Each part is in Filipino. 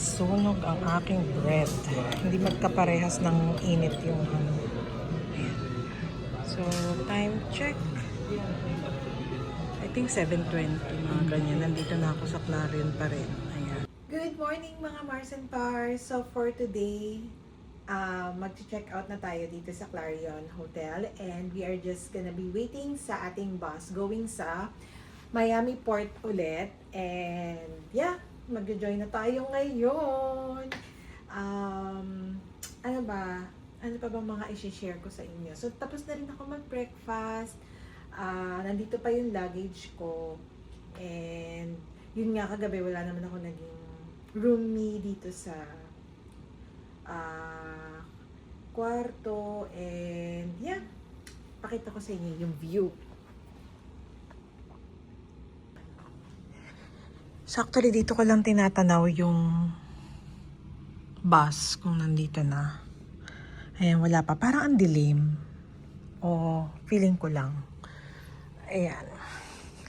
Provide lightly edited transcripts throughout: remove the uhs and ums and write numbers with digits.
nasunog ang aking bread. Hindi magkaparehas ng init yung ano. So, time check. I think 7:20, mga ganyan. Nandito na ako sa Clarion pa rin. Ayan. Good morning mga Mars and Pars. So for today, mag-check out na tayo dito sa Clarion Hotel and we are just gonna be waiting sa ating bus going sa Miami Port ulit. And yeah, mag-join na tayo ngayon. Ano ba? Ano pa bang mga i-share ko sa inyo? So tapos na rin ako mag-breakfast. Nandito pa yung luggage ko. And yun nga, kagabi wala naman ako naging roomie dito sa kwarto. And yeah, pakita ko sa inyo yung view. So actually dito ko lang tinatanaw yung bus kung nandito na. Ayan, wala pa. Parang ang dilim. O feeling ko lang. Ayan.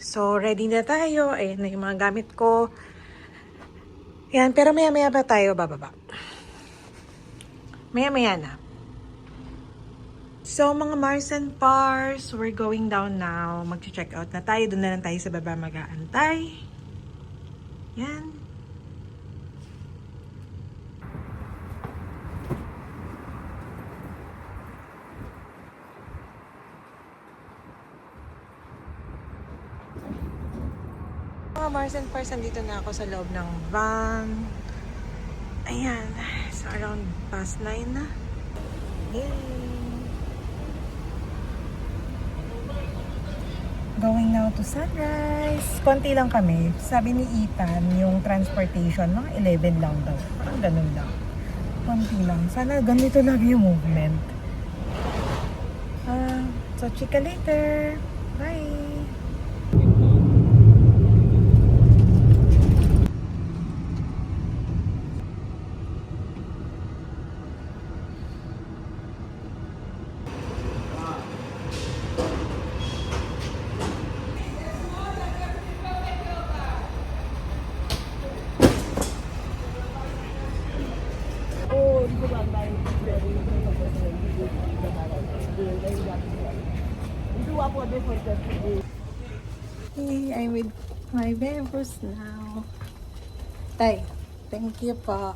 So ready na tayo. Ayan na yung mga gamit ko. Ayan, pero maya-maya ba tayo bababa? Maya-maya na. So mga Mars and Pars, we're going down now. Mag-check out na tayo. Doon na lang tayo sa baba mag-aantay. Yan. Mga Mars and Pars, nandito na ako sa loob ng van. Ayan. So around past 9 na. Yay! Going now to Sunrise. Konti lang kami. Sabi ni Ethan, yung transportation, mga 11 lang daw. Parang ganun lang. Konti lang. Sana ganito lagi yung movement. So, chika later. Bye! Hey, I'm with my bebos now. Tay, thank you po.